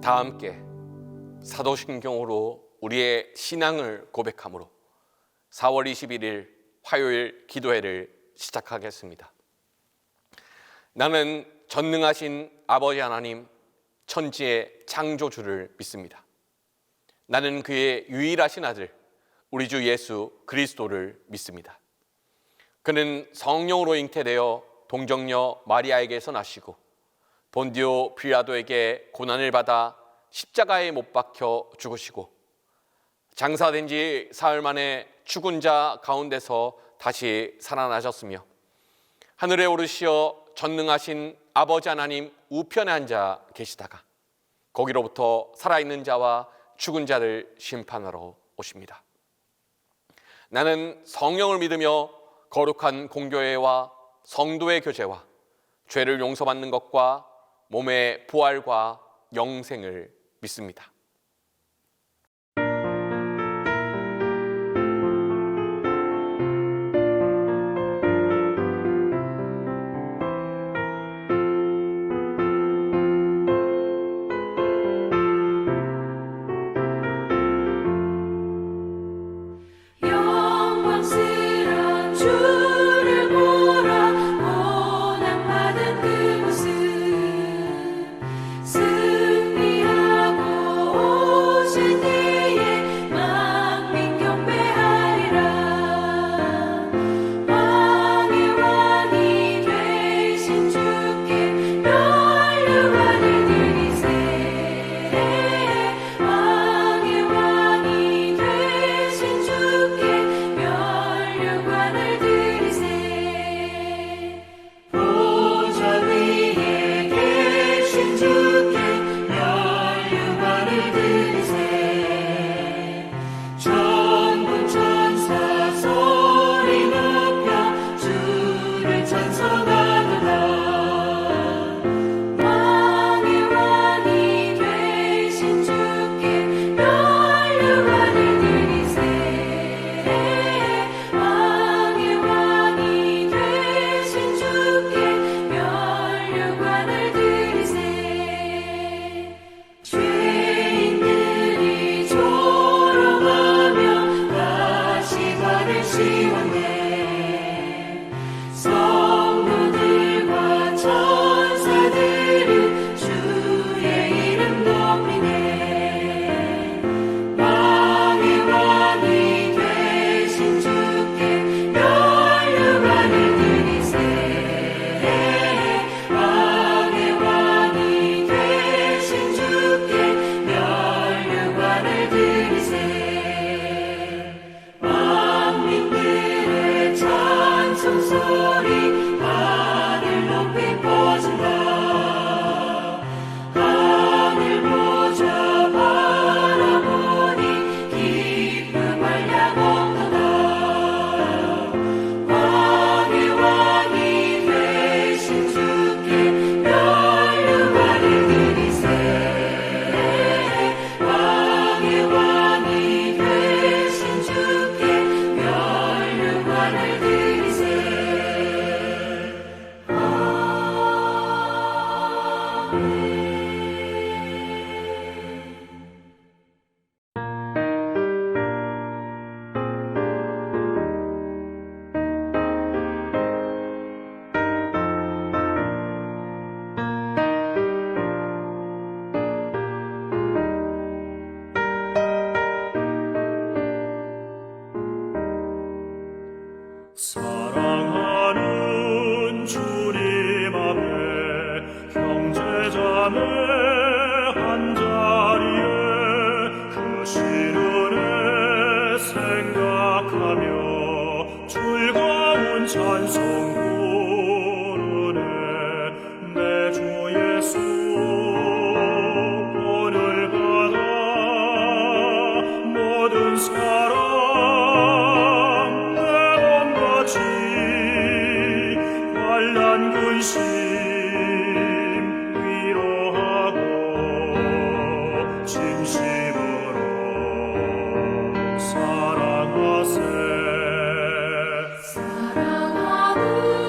다 함께 사도신경으로 우리의 신앙을 고백함으로 4월 21일 화요일 기도회를 시작하겠습니다. 나는 전능하신 아버지 하나님, 천지의 창조주를 믿습니다. 나는 그의 유일하신 아들, 우리 주 예수 그리스도를 믿습니다. 그는 성령으로 잉태되어 동정녀 마리아에게서 나시고 본디오 빌라도에게 고난을 받아 십자가에 못 박혀 죽으시고 장사된 지 사흘 만에 죽은 자 가운데서 다시 살아나셨으며 하늘에 오르시어 전능하신 아버지 하나님 우편에 앉아 계시다가 거기로부터 살아있는 자와 죽은 자를 심판하러 오십니다. 나는 성령을 믿으며 거룩한 공교회와 성도의 교제와 죄를 용서받는 것과 몸의 부활과 영생을 믿습니다. 사랑하는 주님 앞에 형제자매 한자리에 그 신은혜 생각하며 즐거운 찬송 부르네. 내 주 예수 본을 받아 모든 사람 환난 근심 위로하고 진심으로 사랑하세. 사랑하는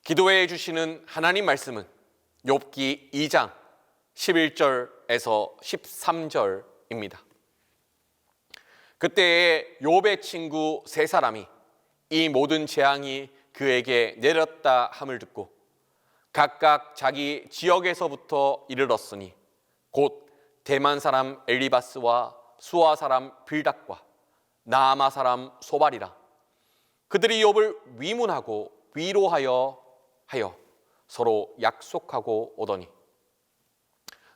기도해 주시는 하나님 말씀은 욥기 2장 11절에서 13절입니다. 그때에 욥의 친구 세 사람이 이 모든 재앙이 그에게 내렸다 함을 듣고 각각 자기 지역에서부터 이르렀으니 곧 대만 사람 엘리바스와 수아 사람 빌닷과 나아마 사람 소발이라. 그들이 욥을 위문하고 위로하여 서로 약속하고 오더니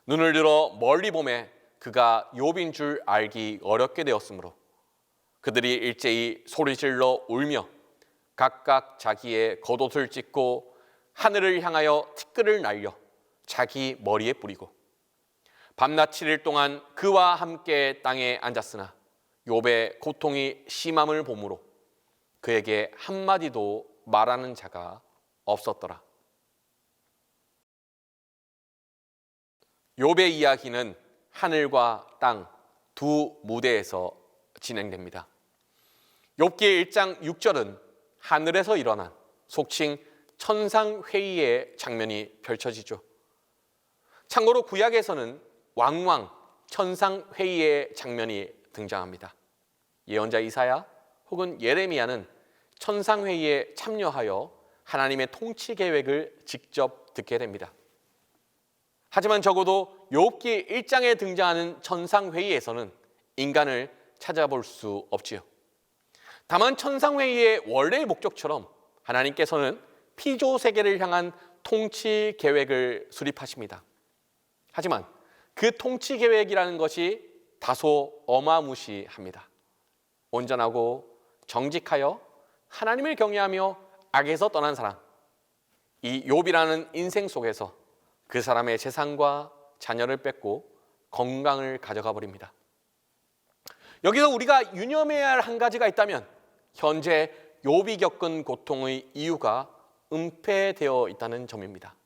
눈을 들어 멀리 보매 그가 욥인 줄 알기 어렵게 되었으므로 그들이 일제히 소리질러 울며 각각 자기의 겉옷을 찢고 하늘을 향하여 티끌을 날려 자기 머리에 뿌리고 밤낮 7일 동안 그와 함께 땅에 앉았으나 욥의 고통이 심함을 보므로 그에게 한마디도 말하는 자가 없었더라. 욥의 이야기는 하늘과 땅 두 무대에서 진행됩니다. 욥기 1장 6절은 하늘에서 일어난 속칭 천상회의의 장면이 펼쳐지죠. 참고로 구약에서는 왕왕 천상회의의 장면이 등장합니다. 예언자 이사야 혹은 예레미야는 천상회의에 참여하여 하나님의 통치 계획을 직접 듣게 됩니다. 하지만 적어도 욥기 1장에 등장하는 천상회의에서는 인간을 찾아볼 수 없지요. 다만 천상회의의 원래의 목적처럼 하나님께서는 피조 세계를 향한 통치 계획을 수립하십니다. 하지만 그 통치 계획이라는 것이 다소 어마무시합니다. 온전하고 정직하여 하나님을 경외하며 악에서 떠난 사람, 이 욥이라는 인생 속에서 그 사람의 재산과 자녀를 뺏고 건강을 가져가 버립니다. 여기서 우리가 유념해야 할 한 가지가 있다면 현재 욥이 겪은 고통의 이유가 은폐되어 있다는 점입니다.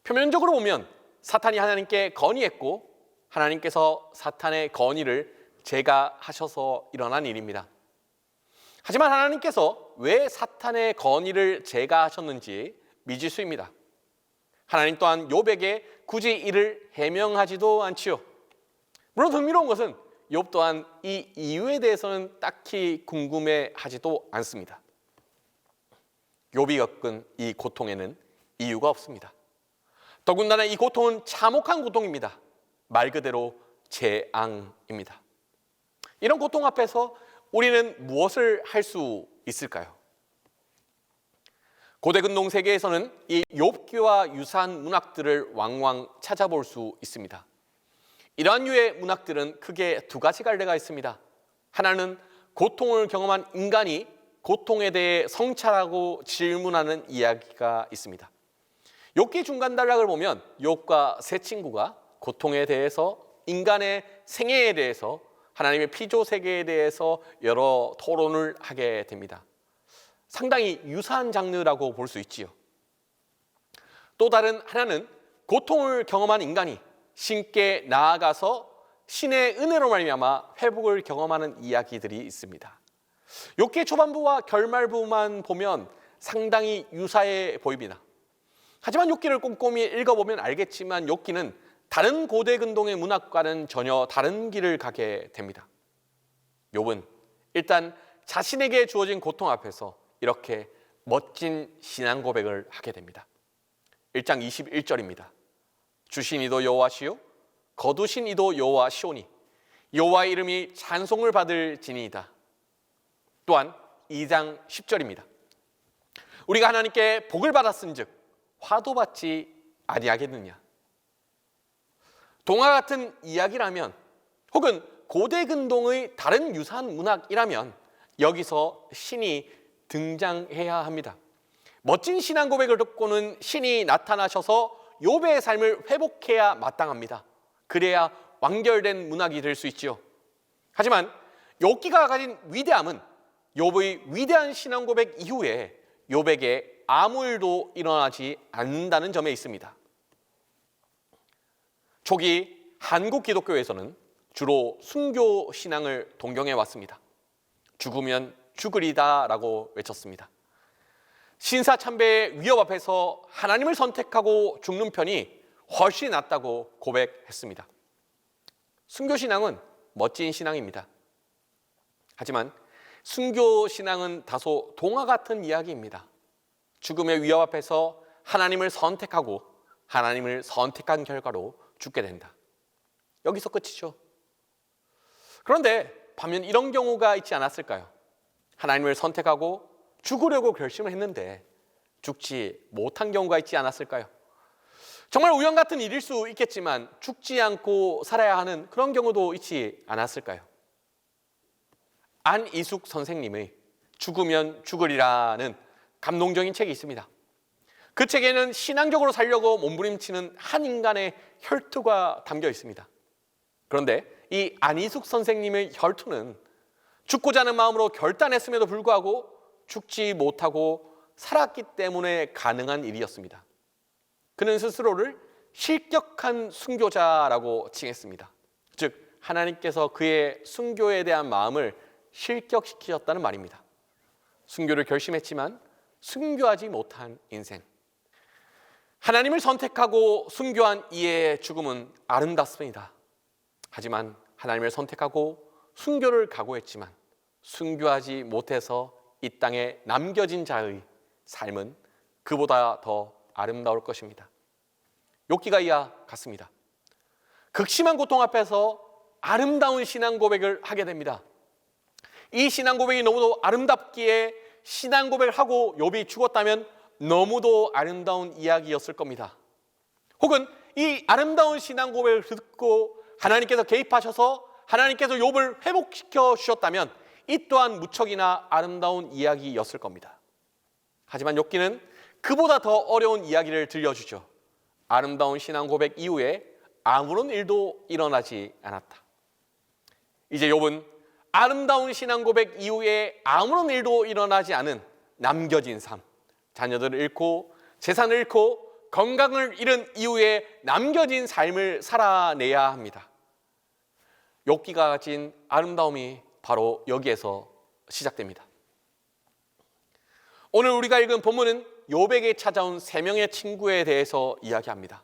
표면적으로 보면 사탄이 하나님께 건의했고 하나님께서 사탄의 건의를 제거하셔서 일어난 일입니다. 하지만 하나님께서 왜 사탄의 건의를 제거하셨는지 미지수입니다. 하나님 또한 욥에게 굳이 이를 해명하지도 않지요. 물론 흥미로운 것은 욥 또한 이 이유에 대해서는 딱히 궁금해하지도 않습니다. 욥이 겪은 이 고통에는 이유가 없습니다. 더군다나 이 고통은 참혹한 고통입니다. 말 그대로 재앙입니다. 이런 고통 앞에서 우리는 무엇을 할 수 있을까요? 고대 근동 세계에서는 이 욥기와 유사한 문학들을 왕왕 찾아볼 수 있습니다. 이러한 류의 문학들은 크게 두 가지 갈래가 있습니다. 하나는 고통을 경험한 인간이 고통에 대해 성찰하고 질문하는 이야기가 있습니다. 욥기 중간 단락을 보면 욥과 세 친구가 고통에 대해서, 인간의 생애에 대해서, 하나님의 피조 세계에 대해서 여러 토론을 하게 됩니다. 상당히 유사한 장르라고 볼 수 있지요. 또 다른 하나는 고통을 경험한 인간이 신께 나아가서 신의 은혜로 말미암아 회복을 경험하는 이야기들이 있습니다. 욥기의 초반부와 결말부만 보면 상당히 유사해 보입니다. 하지만 욥기를 꼼꼼히 읽어보면 알겠지만 욥기는 다른 고대 근동의 문학과는 전혀 다른 길을 가게 됩니다. 욥은 일단 자신에게 주어진 고통 앞에서 이렇게 멋진 신앙 고백을 하게 됩니다. 1장 21절입니다. 주신 이도 여호와시요 거두신 이도 여호와시오니 여호와의 이름이 찬송을 받을 지니이다. 또한 2장 10절입니다. 우리가 하나님께 복을 받았은즉 화도 받지 아니하겠느냐. 동화 같은 이야기라면 혹은 고대 근동의 다른 유사한 문학이라면 여기서 신이 등장해야 합니다. 멋진 신앙 고백을 듣고는 신이 나타나셔서 욥의 삶을 회복해야 마땅합니다. 그래야 완결된 문학이 될 수 있지요. 하지만 욥기가 가진 위대함은 욥의 위대한 신앙 고백 이후에 욥에게 아무 일도 일어나지 않는다는 점에 있습니다. 초기 한국 기독교에서는 주로 순교 신앙을 동경해 왔습니다. 죽으면 죽으리다 라고 외쳤습니다. 신사참배의 위협 앞에서 하나님을 선택하고 죽는 편이 훨씬 낫다고 고백했습니다. 순교신앙은 멋진 신앙입니다. 하지만 순교신앙은 다소 동화 같은 이야기입니다. 죽음의 위협 앞에서 하나님을 선택하고 하나님을 선택한 결과로 죽게 된다. 여기서 끝이죠. 그런데 반면 이런 경우가 있지 않았을까요? 하나님을 선택하고 죽으려고 결심을 했는데 죽지 못한 경우가 있지 않았을까요? 정말 우연 같은 일일 수 있겠지만 죽지 않고 살아야 하는 그런 경우도 있지 않았을까요? 안이숙 선생님의 죽으면 죽으리라는 감동적인 책이 있습니다. 그 책에는 신앙적으로 살려고 몸부림치는 한 인간의 혈투가 담겨 있습니다. 그런데 이 안이숙 선생님의 혈투는 죽고자 하는 마음으로 결단했음에도 불구하고 죽지 못하고 살았기 때문에 가능한 일이었습니다. 그는 스스로를 실격한 순교자라고 칭했습니다. 즉 하나님께서 그의 순교에 대한 마음을 실격시키셨다는 말입니다. 순교를 결심했지만 순교하지 못한 인생. 하나님을 선택하고 순교한 이의 죽음은 아름답습니다. 하지만 하나님을 선택하고 순교를 각오했지만 순교하지 못해서 이 땅에 남겨진 자의 삶은 그보다 더 아름다울 것입니다. 욥기가 이와 같습니다. 극심한 고통 앞에서 아름다운 신앙 고백을 하게 됩니다. 이 신앙 고백이 너무도 아름답기에 신앙 고백을 하고 욥이 죽었다면 너무도 아름다운 이야기였을 겁니다. 혹은 이 아름다운 신앙 고백을 듣고 하나님께서 개입하셔서 하나님께서 욥을 회복시켜 주셨다면 이 또한 무척이나 아름다운 이야기였을 겁니다. 하지만 욥기는 그보다 더 어려운 이야기를 들려주죠. 아름다운 신앙 고백 이후에 아무런 일도 일어나지 않았다. 이제 욥은 아름다운 신앙 고백 이후에 아무런 일도 일어나지 않은 남겨진 삶, 자녀들을 잃고 재산을 잃고 건강을 잃은 이후에 남겨진 삶을 살아내야 합니다. 욥기가 가진 아름다움이 바로 여기에서 시작됩니다. 오늘 우리가 읽은 본문은 욥에게 찾아온 세 명의 친구에 대해서 이야기합니다.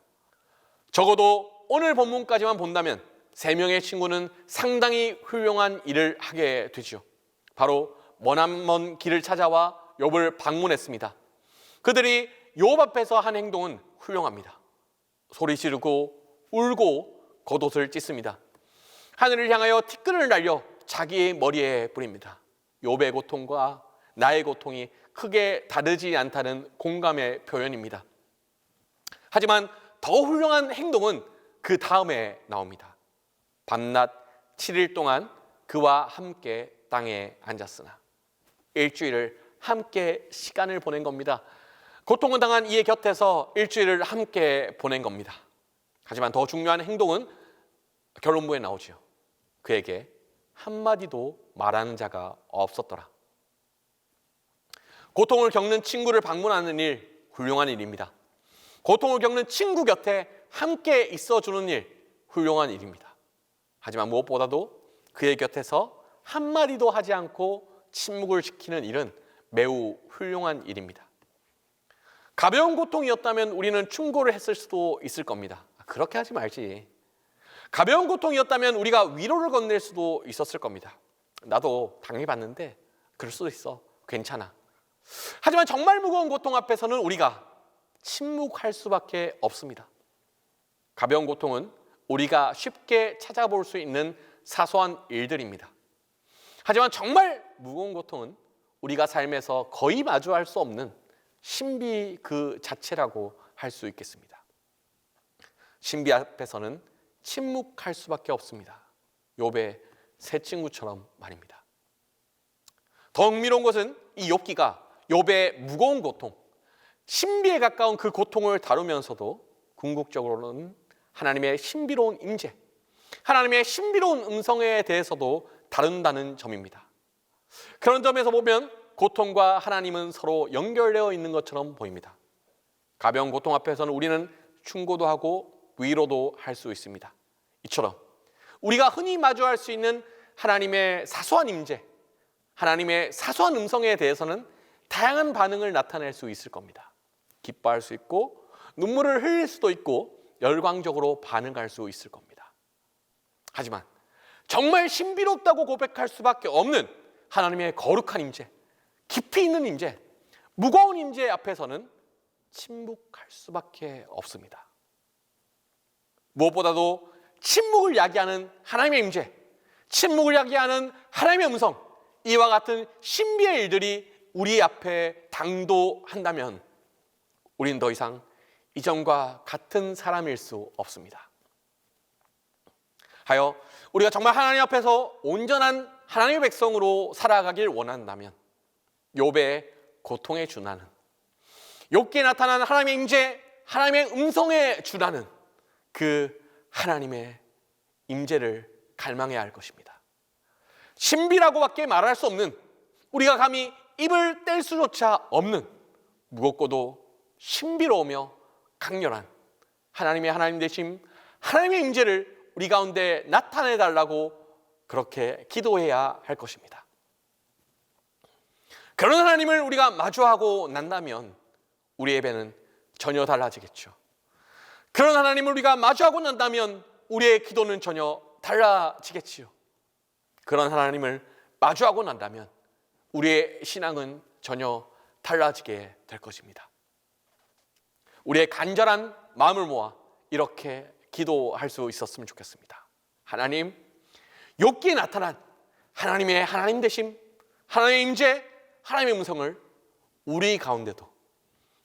적어도 오늘 본문까지만 본다면 세 명의 친구는 상당히 훌륭한 일을 하게 되죠. 바로 머나먼 길을 찾아와 욥을 방문했습니다. 그들이 욥 앞에서 한 행동은 훌륭합니다. 소리 지르고 울고 겉옷을 찢습니다. 하늘을 향하여 티끌을 날려 자기의 머리에 뿌립니다. 욥의 고통과 나의 고통이 크게 다르지 않다는 공감의 표현입니다. 하지만 더 훌륭한 행동은 그 다음에 나옵니다. 밤낮 7일 동안 그와 함께 땅에 앉았으나 일주일을 함께 시간을 보낸 겁니다. 고통을 당한 이의 곁에서 일주일을 함께 보낸 겁니다. 하지만 더 중요한 행동은 결론부에 나오죠. 그에게 한마디도 말하는 자가 없었더라. 고통을 겪는 친구를 방문하는 일, 훌륭한 일입니다. 고통을 겪는 친구 곁에 함께 있어주는 일, 훌륭한 일입니다. 하지만 무엇보다도 그의 곁에서 한마디도 하지 않고 침묵을 지키는 일은 매우 훌륭한 일입니다. 가벼운 고통이었다면 우리는 충고를 했을 수도 있을 겁니다. 그렇게 하지 말지. 가벼운 고통이었다면 우리가 위로를 건넬 수도 있었을 겁니다. 나도 당해봤는데 그럴 수도 있어. 괜찮아. 하지만 정말 무거운 고통 앞에서는 우리가 침묵할 수밖에 없습니다. 가벼운 고통은 우리가 쉽게 찾아볼 수 있는 사소한 일들입니다. 하지만 정말 무거운 고통은 우리가 삶에서 거의 마주할 수 없는 신비 그 자체라고 할 수 있겠습니다. 신비 앞에서는 침묵할 수밖에 없습니다. 욥의 세 친구처럼 말입니다. 더 흥미로운 것은 이 욥기가 욥의 무거운 고통, 신비에 가까운 그 고통을 다루면서도 궁극적으로는 하나님의 신비로운 임재, 하나님의 신비로운 음성에 대해서도 다룬다는 점입니다. 그런 점에서 보면 고통과 하나님은 서로 연결되어 있는 것처럼 보입니다. 가벼운 고통 앞에서는 우리는 충고도 하고 위로도 할 수 있습니다. 이처럼 우리가 흔히 마주할 수 있는 하나님의 사소한 임재, 하나님의 사소한 음성에 대해서는 다양한 반응을 나타낼 수 있을 겁니다. 기뻐할 수 있고 눈물을 흘릴 수도 있고 열광적으로 반응할 수 있을 겁니다. 하지만 정말 신비롭다고 고백할 수밖에 없는 하나님의 거룩한 임재, 깊이 있는 임재, 무거운 임재 앞에서는 침묵할 수밖에 없습니다. 무엇보다도 침묵을 야기하는 하나님의 임재, 침묵을 야기하는 하나님의 음성, 이와 같은 신비의 일들이 우리 앞에 당도한다면 우리는 더 이상 이전과 같은 사람일 수 없습니다. 하여 우리가 정말 하나님 앞에서 온전한 하나님의 백성으로 살아가길 원한다면 욥의 고통에 준하는, 욥기에 나타난 하나님의 임재, 하나님의 음성에 준하는 그 하나님의 임재를 갈망해야 할 것입니다. 신비라고밖에 말할 수 없는, 우리가 감히 입을 뗄 수조차 없는 무겁고도 신비로우며 강렬한 하나님의 하나님 되심, 하나님의 임재를 우리 가운데 나타내 달라고 그렇게 기도해야 할 것입니다. 그런 하나님을 우리가 마주하고 난다면 우리의 예배는 전혀 달라지겠죠. 그런 하나님을 우리가 마주하고 난다면 우리의 기도는 전혀 달라지겠지요. 그런 하나님을 마주하고 난다면 우리의 신앙은 전혀 달라지게 될 것입니다. 우리의 간절한 마음을 모아 이렇게 기도할 수 있었으면 좋겠습니다. 하나님, 욥기에 나타난 하나님의 하나님 되심, 하나님의 임재, 하나님의 음성을 우리 가운데도,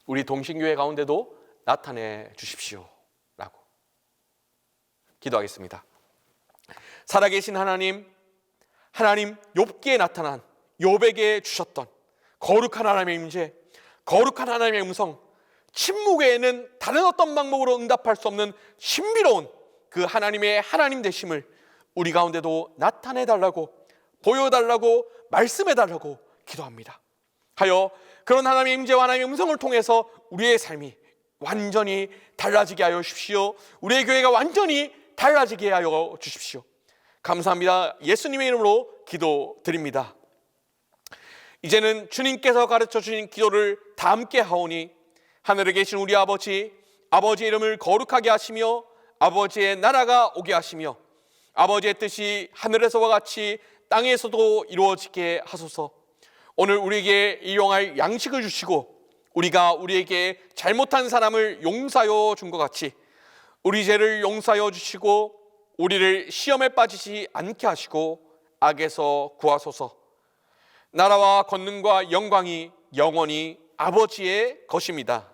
우리 동신교회 가운데도 나타내 주십시오 라고 기도하겠습니다. 살아계신 하나님, 하나님 욥기에 나타난, 욥에게 주셨던 거룩한 하나님의 임재, 거룩한 하나님의 음성, 침묵 외에는 다른 어떤 방법으로 응답할 수 없는 신비로운 그 하나님의 하나님 되심을 우리 가운데도 나타내 달라고, 보여달라고, 말씀해 달라고 기도합니다. 하여 그런 하나님의 임재와 하나님의 음성을 통해서 우리의 삶이 완전히 달라지게 하여 주십시오. 우리의 교회가 완전히 달라지게 하여 주십시오. 감사합니다. 예수님의 이름으로 기도드립니다. 이제는 주님께서 가르쳐 주신 기도를 다 함께 하오니 하늘에 계신 우리 아버지, 아버지의 이름을 거룩하게 하시며 아버지의 나라가 오게 하시며 아버지의 뜻이 하늘에서와 같이 땅에서도 이루어지게 하소서. 오늘 우리에게 일용할 양식을 주시고 우리가 우리에게 잘못한 사람을 용서하여 준 것 같이 우리 죄를 용서하여 주시고 우리를 시험에 빠지지 않게 하시고 악에서 구하소서. 나라와 권능과 영광이 영원히 아버지의 것입니다.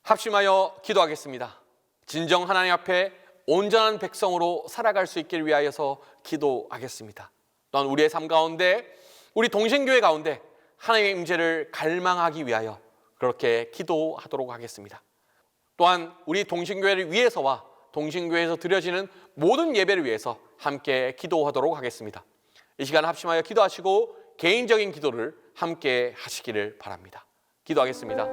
합심하여 기도하겠습니다. 진정 하나님 앞에 온전한 백성으로 살아갈 수 있기를 위하여서 기도하겠습니다. 또한 우리의 삶 가운데, 우리 동신교회 가운데 하나님의 임재를 갈망하기 위하여 그렇게 기도하도록 하겠습니다. 또한 우리 동신교회를 위해서와 동신교회에서 드려지는 모든 예배를 위해서 함께 기도하도록 하겠습니다. 이 시간 합심하여 기도하시고 개인적인 기도를 함께 하시기를 바랍니다. 기도하겠습니다.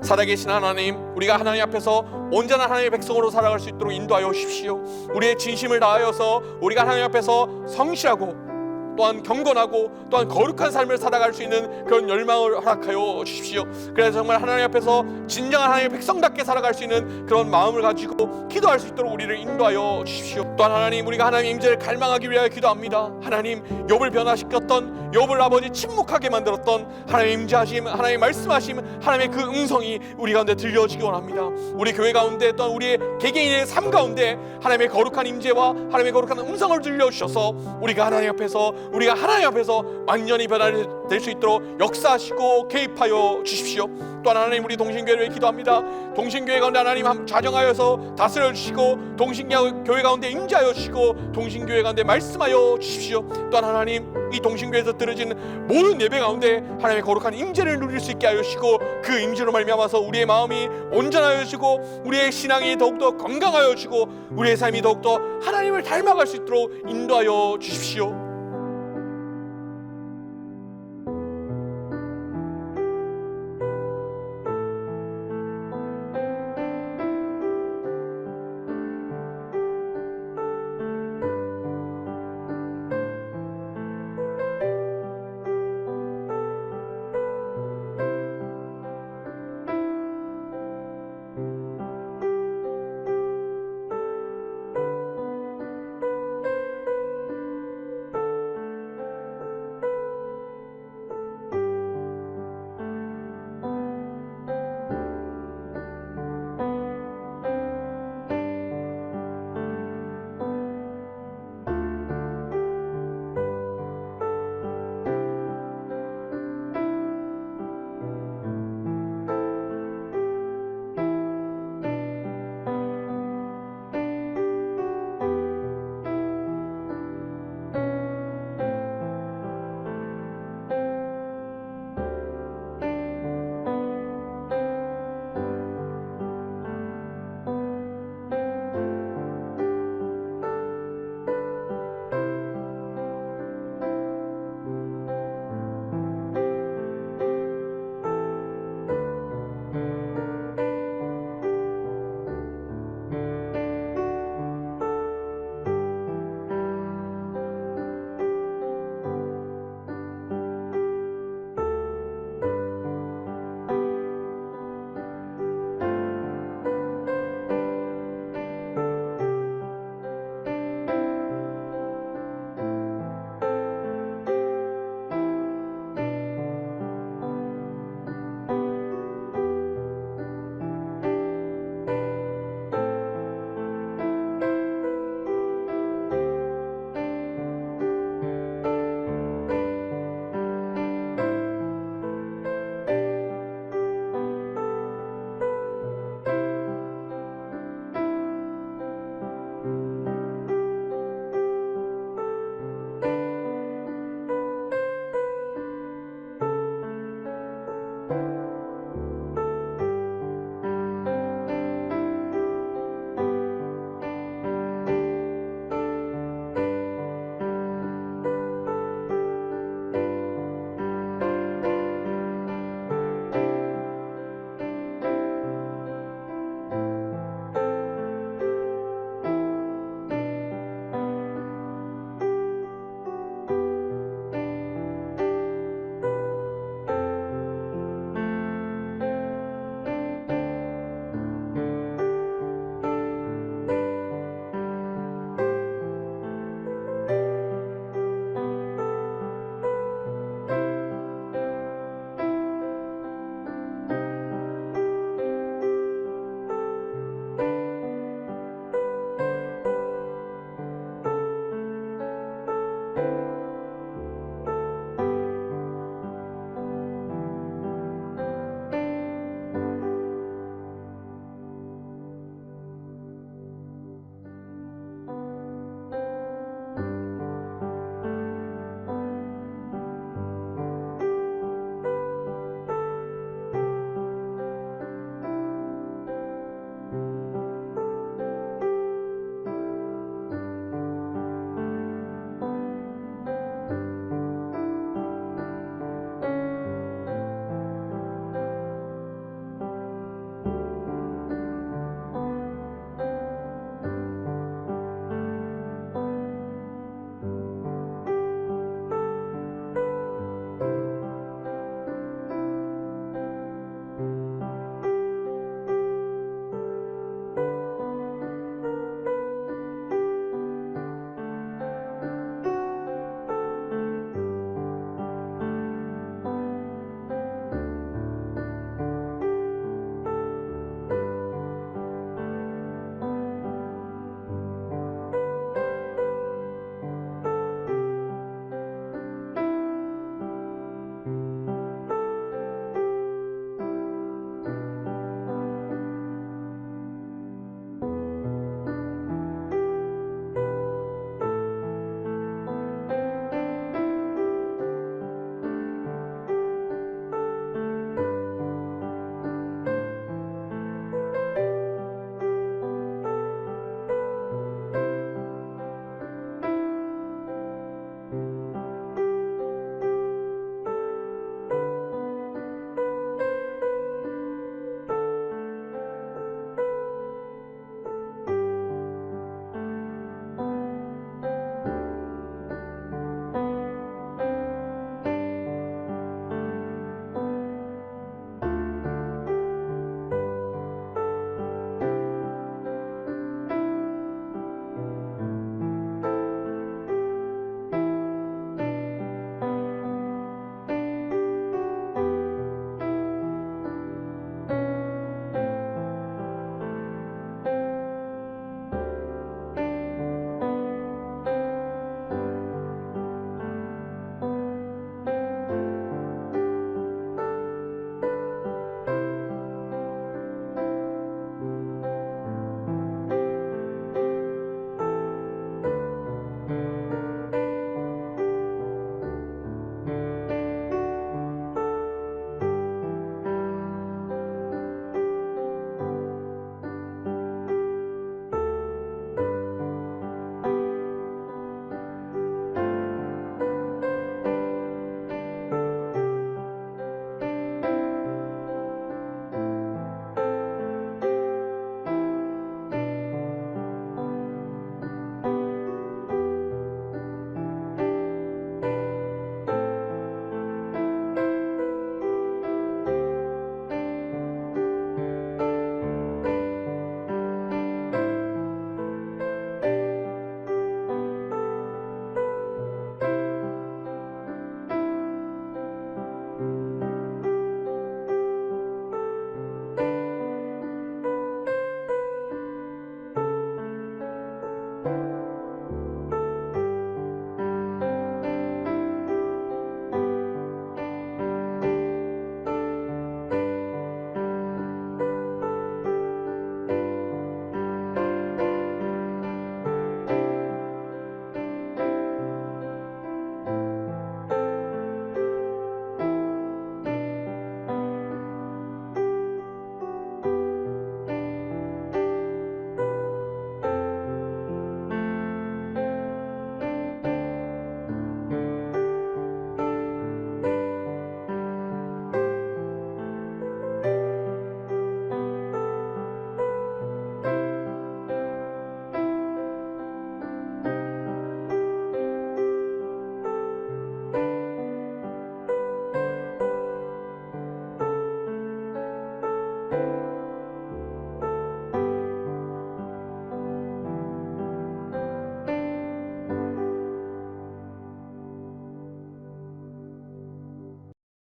살아계신 하나님, 우리가 하나님 앞에서 온전한 하나님의 백성으로 살아갈 수 있도록 인도하여 주십시오. 우리의 진심을 다하여서 우리가 하나님 앞에서 성실하고 또한 경건하고 또한 거룩한 삶을 살아갈 수 있는 그런 열망을 허락하여 주십시오. 그래서 정말 하나님 앞에서 진정한 하나님의 백성답게 살아갈 수 있는 그런 마음을 가지고 기도할 수 있도록 우리를 인도하여 주십시오. 또한 하나님, 우리가 하나님의 임재를 갈망하기 위하여 기도합니다. 하나님, 욥을 변화시켰던, 욥을 아버지 침묵하게 만들었던 하나님의 임재하심, 하나님의 말씀하심, 하나님의 그 음성이 우리 가운데 들려지기 원합니다. 우리 교회 가운데 또한 우리의 개개인의 삶 가운데 하나님의 거룩한 임재와 하나님의 거룩한 음성을 들려주셔서 우리가 하나님 앞에서 완전히 변화될 수 있도록 역사하시고 개입하여 주십시오. 또한 하나님, 우리 동신교회를 위해 기도합니다. 동신교회 가운데 하나님 좌정하여서 다스려 주시고 동신교회 가운데 임재하여 주시고 동신교회 가운데 말씀하여 주십시오. 또한 하나님, 이 동신교회에서 드려진 모든 예배 가운데 하나님의 거룩한 임재를 누릴 수 있게 하여 주시고 그 임재로 말미암아서 우리의 마음이 온전하여 주시고 우리의 신앙이 더욱더 건강하여 주시고 우리의 삶이 더욱더 하나님을 닮아갈 수 있도록 인도하여 주십시오.